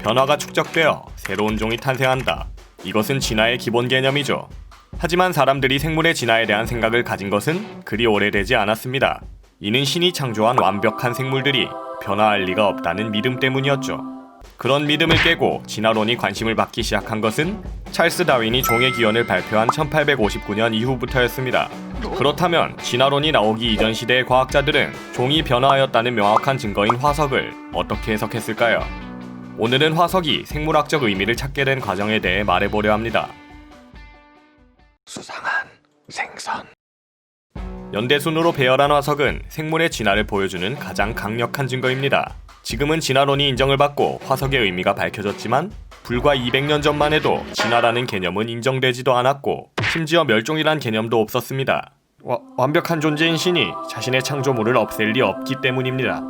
변화가 축적되어 새로운 종이 탄생한다. 이것은 진화의 기본 개념이죠. 하지만 사람들이 생물의 진화에 대한 생각을 가진 것은 그리 오래되지 않았습니다. 이는 신이 창조한 완벽한 생물들이 변화할 리가 없다는 믿음 때문이었죠. 그런 믿음을 깨고 진화론이 관심을 받기 시작한 것은 찰스 다윈이 종의 기원을 발표한 1859년 이후부터였습니다. 그렇다면 진화론이 나오기 이전 시대의 과학자들은 종이 변화하였다는 명확한 증거인 화석을 어떻게 해석했을까요? 오늘은 화석이 생물학적 의미를 찾게 된 과정에 대해 말해보려 합니다. 수상한 생선. 연대순으로 배열한 화석은 생물의 진화를 보여주는 가장 강력한 증거입니다. 지금은 진화론이 인정을 받고 화석의 의미가 밝혀졌지만 불과 200년 전만 해도 진화라는 개념은 인정되지도 않았고 심지어 멸종이란 개념도 없었습니다. 완벽한 존재인 신이 자신의 창조물을 없앨 리 없기 때문입니다.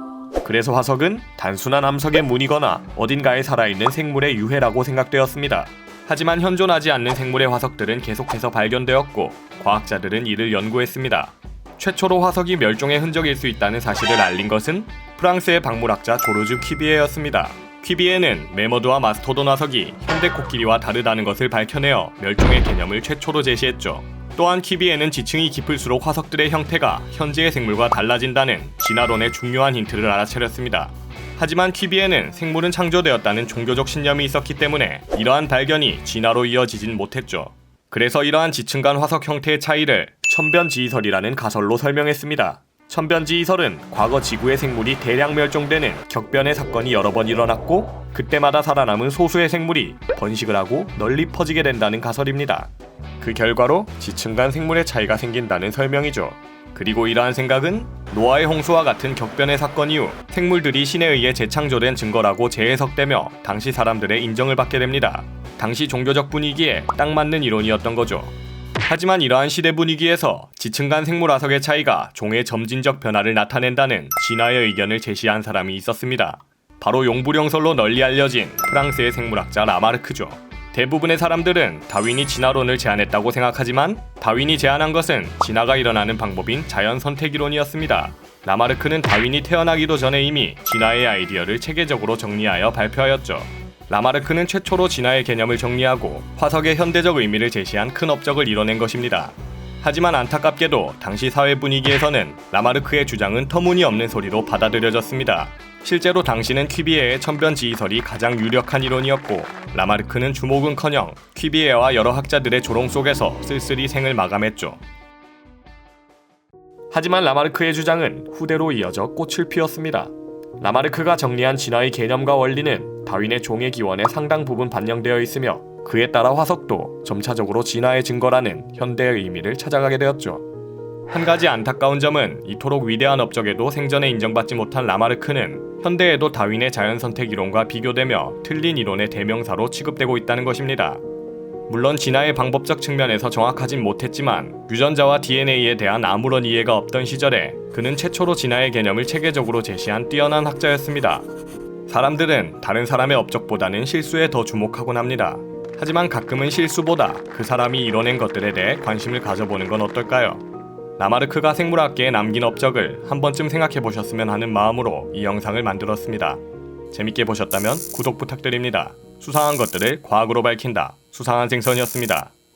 그래서 화석은 단순한 암석의 문이거나 어딘가에 살아있는 생물의 유해라고 생각되었습니다. 하지만 현존하지 않는 생물의 화석들은 계속해서 발견되었고 과학자들은 이를 연구했습니다. 최초로 화석이 멸종의 흔적일 수 있다는 사실을 알린 것은 프랑스의 박물학자 조르주 퀴비에였습니다. 퀴비에는 메머드와 마스토돈 화석이 현대 코끼리와 다르다는 것을 밝혀내어 멸종의 개념을 최초로 제시했죠. 또한 퀴비에는 지층이 깊을수록 화석들의 형태가 현재의 생물과 달라진다는 진화론의 중요한 힌트를 알아차렸습니다. 하지만 퀴비에는 생물은 창조되었다는 종교적 신념이 있었기 때문에 이러한 발견이 진화로 이어지진 못했죠. 그래서 이러한 지층 간 화석 형태의 차이를 천변지이설이라는 가설로 설명했습니다. 천변지이설은 과거 지구의 생물이 대량 멸종되는 격변의 사건이 여러 번 일어났고 그때마다 살아남은 소수의 생물이 번식을 하고 널리 퍼지게 된다는 가설입니다. 그 결과로 지층 간 생물의 차이가 생긴다는 설명이죠. 그리고 이러한 생각은 노아의 홍수와 같은 격변의 사건 이후 생물들이 신에 의해 재창조된 증거라고 재해석되며 당시 사람들의 인정을 받게 됩니다. 당시 종교적 분위기에 딱 맞는 이론이었던 거죠. 하지만 이러한 시대 분위기에서 지층 간 생물 화석의 차이가 종의 점진적 변화를 나타낸다는 진화의 의견을 제시한 사람이 있었습니다. 바로 용불용설로 널리 알려진 프랑스의 생물학자 라마르크죠. 대부분의 사람들은 다윈이 진화론을 제안했다고 생각하지만 다윈이 제안한 것은 진화가 일어나는 방법인 자연 선택이론이었습니다. 라마르크는 다윈이 태어나기도 전에 이미 진화의 아이디어를 체계적으로 정리하여 발표하였죠. 라마르크는 최초로 진화의 개념을 정리하고 화석의 현대적 의미를 제시한 큰 업적을 이뤄낸 것입니다. 하지만 안타깝게도 당시 사회 분위기에서는 라마르크의 주장은 터무니없는 소리로 받아들여졌습니다. 실제로 당시는 퀴비에의 천변지이설이 가장 유력한 이론이었고 라마르크는 주목은커녕 퀴비에와 여러 학자들의 조롱 속에서 쓸쓸히 생을 마감했죠. 하지만 라마르크의 주장은 후대로 이어져 꽃을 피웠습니다. 라마르크가 정리한 진화의 개념과 원리는 다윈의 종의 기원에 상당 부분 반영되어 있으며 그에 따라 화석도 점차적으로 진화의 증거라는 현대의 의미를 찾아가게 되었죠. 한 가지 안타까운 점은 이토록 위대한 업적에도 생전에 인정받지 못한 라마르크는 현대에도 다윈의 자연선택 이론과 비교되며 틀린 이론의 대명사로 취급되고 있다는 것입니다. 물론 진화의 방법적 측면에서 정확하진 못했지만 유전자와 DNA에 대한 아무런 이해가 없던 시절에 그는 최초로 진화의 개념을 체계적으로 제시한 뛰어난 학자였습니다. 사람들은 다른 사람의 업적보다는 실수에 더 주목하곤 합니다. 하지만 가끔은 실수보다 그 사람이 이뤄낸 것들에 대해 관심을 가져보는 건 어떨까요? 라마르크가 생물학계에 남긴 업적을 한 번쯤 생각해보셨으면 하는 마음으로 이 영상을 만들었습니다. 재밌게 보셨다면 구독 부탁드립니다. 수상한 것들을 과학으로 밝힌다. 수상한 생선이었습니다.